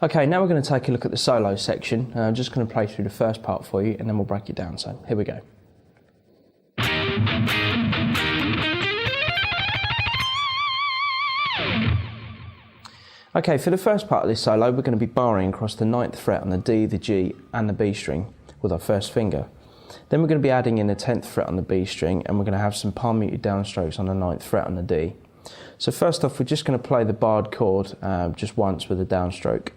Okay, now we're going to take a look at the solo section. I'm just going to play through the first part for you and then we'll break it down. So here we go. Okay, for the first part of this solo, we're going to be barring across the 9th fret on the D, the G and the B string with our first finger. Then we're going to be adding in the 10th fret on the B string and we're going to have some palm muted downstrokes on the 9th fret on the D. So first off, we're just going to play the barred chord just once with a downstroke.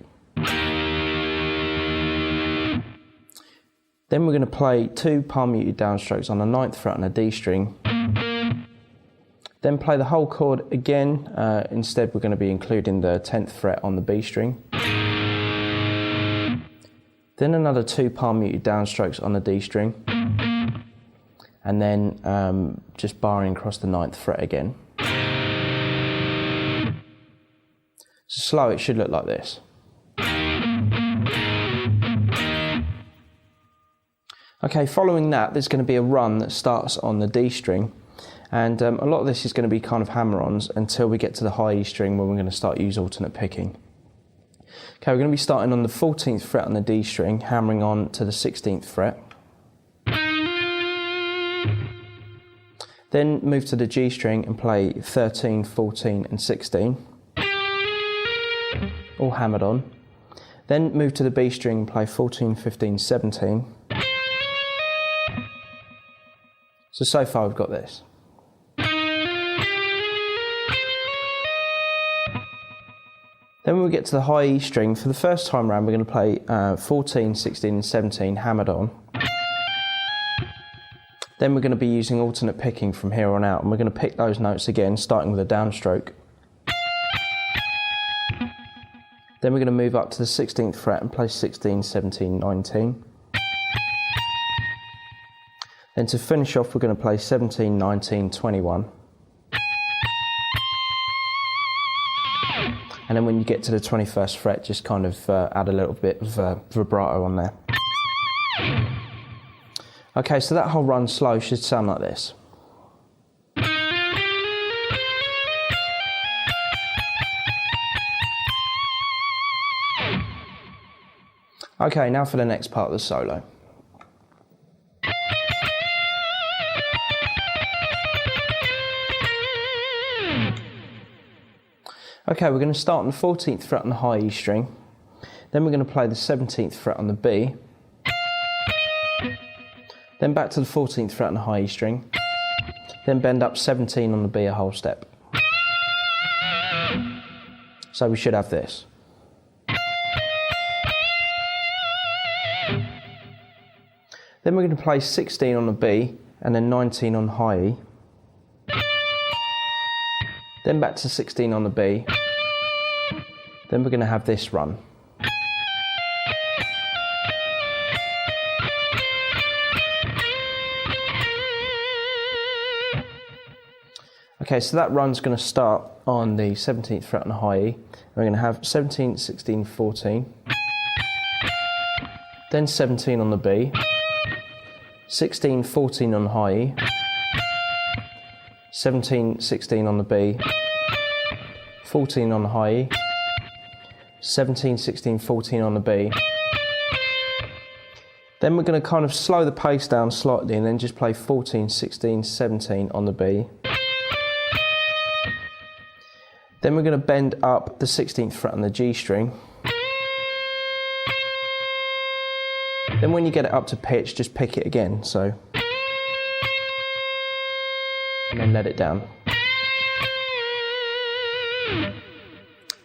Then we're going to play 2 palm muted downstrokes on the 9th fret on the D string. Then play the whole chord again. Instead we're going to be including the 10th fret on the B string. Then another 2 palm muted downstrokes on the D string. And then just barring across the 9th fret again. So slow, it should look like this. Okay, following that, there's going to be a run that starts on the D string, and a lot of this is going to be kind of hammer-ons until we get to the high E string when we're going to start use alternate picking. Okay, we're going to be starting on the 14th fret on the D string, hammering on to the 16th fret. Then move to the G string and play 13, 14 and 16. All hammered on. Then move to the B string and play 14, 15, 17. So far we've got this. Then when we get to the high E string, for the first time round we're going to play 14, 16 and 17 hammered on. Then we're going to be using alternate picking from here on out, and we're going to pick those notes again, starting with a downstroke. Then we're going to move up to the 16th fret and play 16, 17, 19. Then to finish off, we're going to play 17, 19, 21. And then when you get to the 21st fret, just kind of add a little bit of vibrato on there. Okay, so that whole run slow should sound like this. Okay, now for the next part of the solo. Okay, we're going to start on the 14th fret on the high E string, then we're going to play the 17th fret on the B, then back to the 14th fret on the high E string, then bend up 17 on the B a whole step. So we should have this. Then we're going to play 16 on the B and then 19 on high E. Then back to 16 on the B. Then we're going to have this run. Okay, so that run's going to start on the 17th fret on the high E. We're going to have 17, 16, 14. Then 17 on the B. 16, 14 on high E. 17, 16 on the B, 14 on the high E, 17, 16, 14 on the B. Then we're going to kind of slow the pace down slightly and then just play 14, 16, 17 on the B. Then we're going to bend up the 16th fret on the G string. Then when you get it up to pitch, just pick it again, so. And then let it down.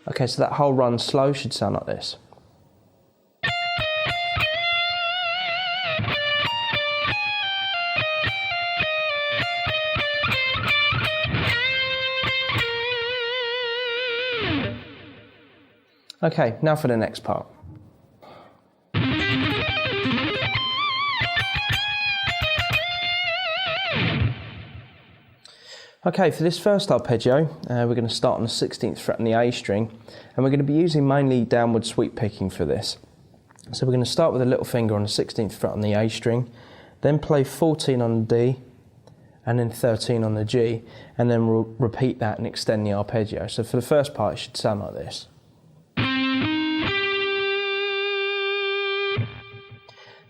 Okay, so that whole run slow should sound like this. Okay, now for the next part. Okay, for this first arpeggio, we're going to start on the 16th fret on the A string, and we're going to be using mainly downward sweep picking for this. So we're going to start with a little finger on the 16th fret on the A string, then play 14 on the D, and then 13 on the G, and then we'll repeat that and extend the arpeggio. So for the first part, it should sound like this.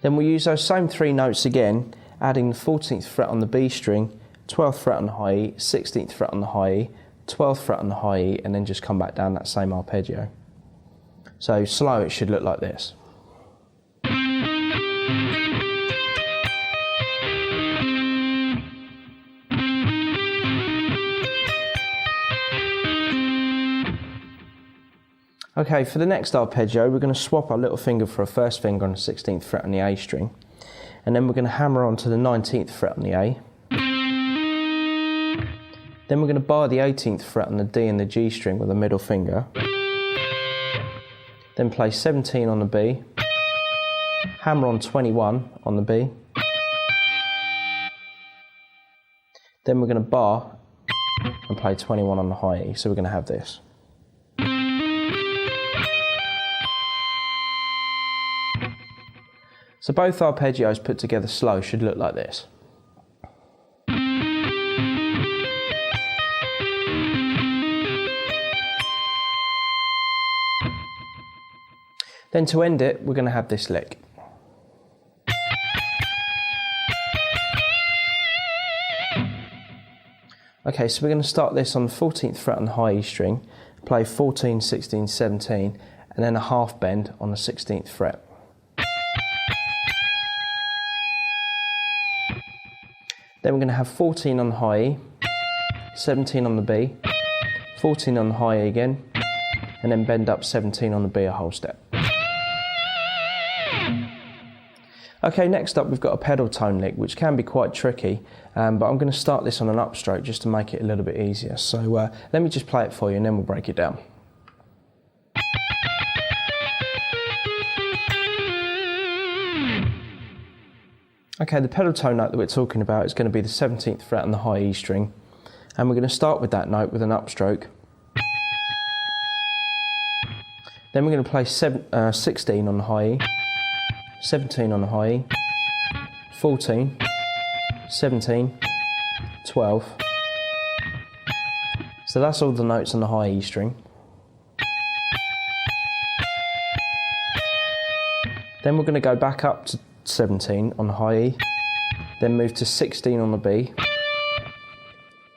Then we'll use those same 3 notes again, adding the 14th fret on the B string, 12th fret on the high E, 16th fret on the high E, 12th fret on the high E, and then just come back down that same arpeggio. So slow, it should look like this. Okay, for the next arpeggio, we're going to swap our little finger for a first finger on the 16th fret on the A string, and then we're going to hammer onto the 19th fret on the A. Then we're going to bar the 18th fret on the D and the G string with a middle finger. Then play 17 on the B, hammer on 21 on the B. Then we're going to bar and play 21 on the high E, so we're going to have this. So both arpeggios put together slow should look like this. Then to end it, we're going to have this lick. Okay, so we're going to start this on the 14th fret on the high E string, play 14, 16, 17, and then a half bend on the 16th fret. Then we're going to have 14 on the high E, 17 on the B, 14 on the high E again, and then bend up 17 on the B a whole step. Okay, next up we've got a pedal tone lick, which can be quite tricky, but I'm going to start this on an upstroke just to make it a little bit easier. So let me just play it for you and then we'll break it down. Okay, the pedal tone note that we're talking about is going to be the 17th fret on the high E string, and we're going to start with that note with an upstroke. Then we're going to play 16 on the high E, 17 on the high E, 14, 17, 12. So that's all the notes on the high E string. Then we're going to go back up to 17 on the high E, then move to 16 on the B,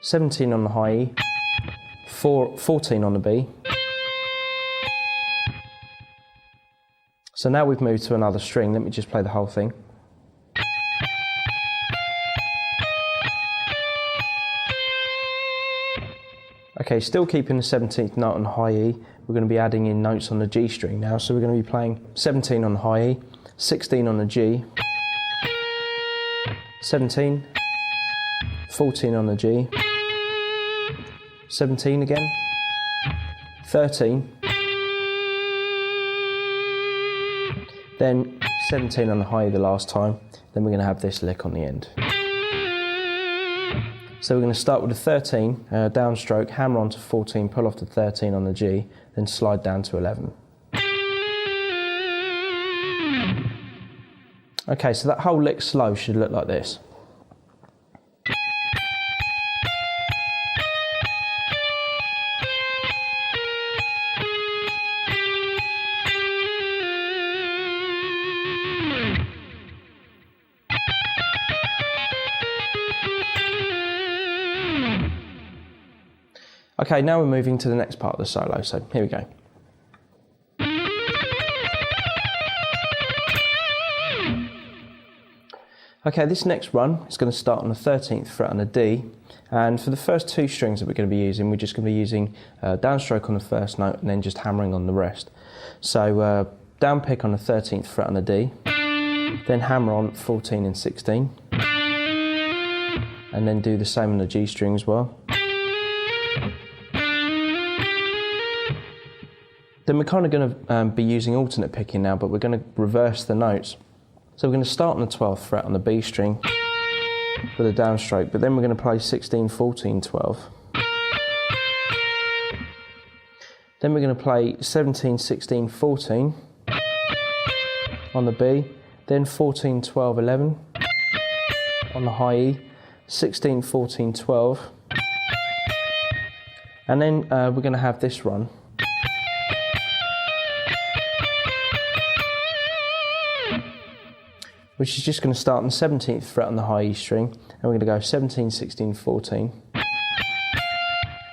17 on the high E, 14 on the B. So now we've moved to another string. Let me just play the whole thing. Okay, still keeping the 17th note on the high E, we're going to be adding in notes on the G string now. So we're going to be playing 17 on the high E, 16 on the G, 17, 14 on the G, 17 again, 13, then 17 on the high E the last time, then we're going to have this lick on the end. So we're going to start with a 13, downstroke, hammer onto 14, pull off to 13 on the G, then slide down to 11. Okay, so that whole lick slow should look like this. Okay, now we're moving to the next part of the solo, so here we go. Okay, this next run is going to start on the 13th fret on the D, and for the first 2 strings that we're going to be using, we're just going to be using downstroke on the first note and then just hammering on the rest. So down pick on the 13th fret on the D, then hammer on 14 and 16, and then do the same on the G string as well. Then we're kind of going to be using alternate picking now, but we're going to reverse the notes. So we're going to start on the 12th fret on the B string with a downstroke, but then we're going to play 16, 14, 12. Then we're going to play 17, 16, 14 on the B, then 14, 12, 11 on the high E, 16, 14, 12, and then we're going to have this run. which is just going to start on the 17th fret on the high E string, and we're going to go 17, 16, 14.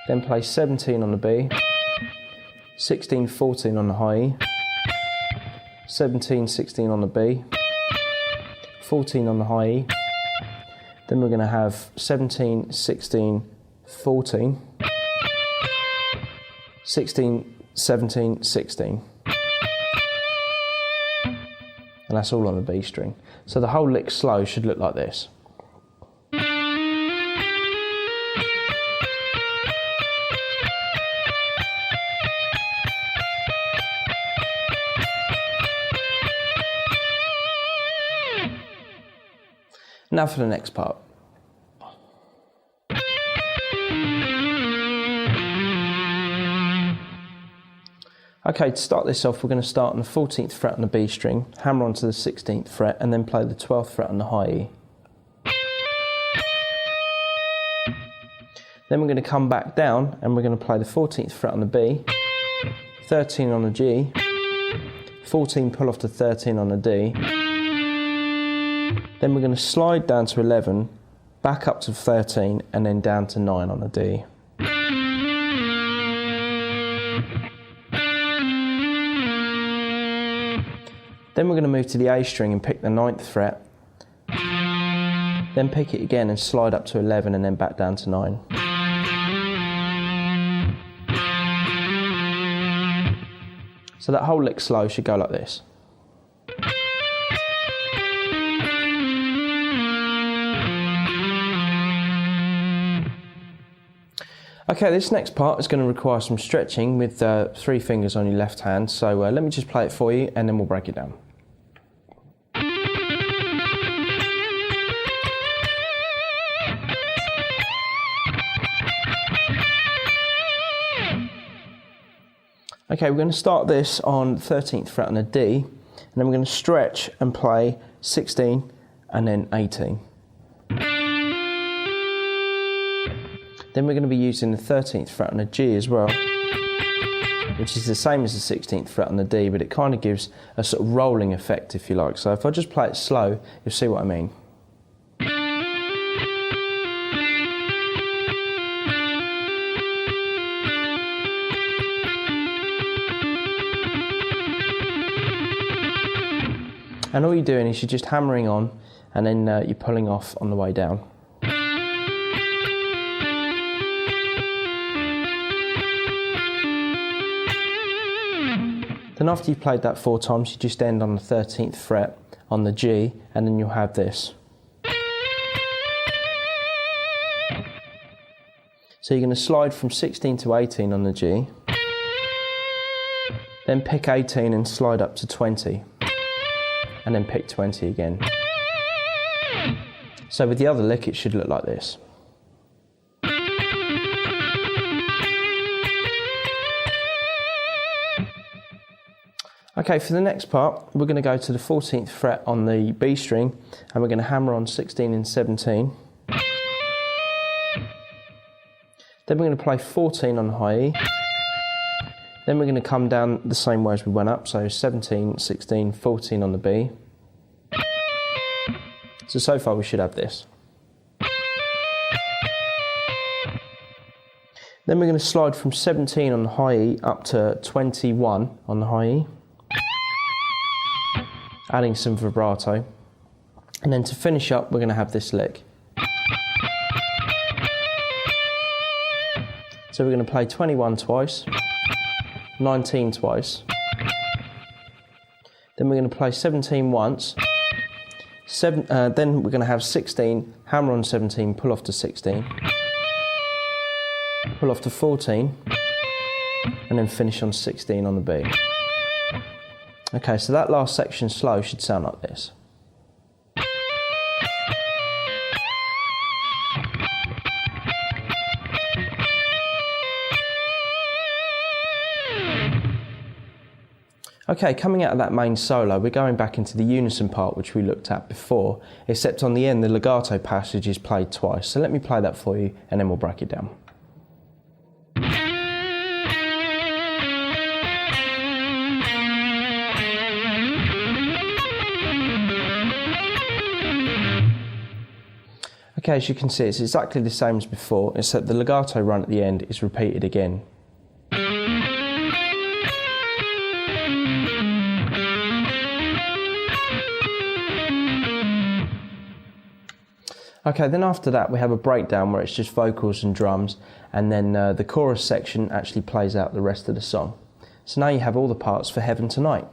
Then play 17 on the B, 16, 14 on the high E, 17, 16 on the B, 14 on the high E. Then we're going to have 17, 16, 14, 16, 17, 16. And that's all on the B string. So the whole lick slow should look like this. Now for the next part. Okay, to start this off, we're going to start on the 14th fret on the B string, hammer onto the 16th fret, and then play the 12th fret on the high E. Then we're going to come back down, and we're going to play the 14th fret on the B, 13 on the G, 14 pull off to 13 on the D. Then we're going to slide down to 11, back up to 13, and then down to 9 on the D. Then we're going to move to the A string and pick the 9th fret, then pick it again and slide up to 11 and then back down to 9. So that whole lick slow should go like this. Okay, this next part is going to require some stretching with 3 fingers on your left hand, so let me just play it for you and then we'll break it down. Okay, we're going to start this on 13th fret on a D, and then we're going to stretch and play 16 and then 18. Then we're going to be using the 13th fret on a G as well, which is the same as the 16th fret on the D, but it kind of gives a sort of rolling effect, if you like. So if I just play it slow, you'll see what I mean. And all you're doing is you're just hammering on, and then you're pulling off on the way down. Then after you've played that 4 times, you just end on the 13th fret on the G, and then you'll have this. So you're going to slide from 16 to 18 on the G, then pick 18 and slide up to 20, and then pick 20 again. So with the other lick, it should look like this. Okay, for the next part, we're going to go to the 14th fret on the B string, and we're going to hammer on 16 and 17. Then we're going to play 14 on the high E. Then we're going to come down the same way as we went up, so 17, 16, 14 on the B. So far we should have this. Then we're going to slide from 17 on the high E up to 21 on the high E, adding some vibrato. And then to finish up, we're going to have this lick. So we're going to play 21 twice, 19 twice, then we're going to play 17 once, then we're going to have 16, hammer on 17, pull off to 16, pull off to 14, and then finish on 16 on the B. Okay, so that last section slow should sound like this. Okay, coming out of that main solo, we're going back into the unison part which we looked at before, except on the end the legato passage is played twice. So let me play that for you and then we'll break it down. Okay, as you can see, it's exactly the same as before, except the legato run at the end is repeated again. Okay, then after that we have a breakdown where it's just vocals and drums, and then the chorus section actually plays out the rest of the song. So now you have all the parts for Heaven Tonight.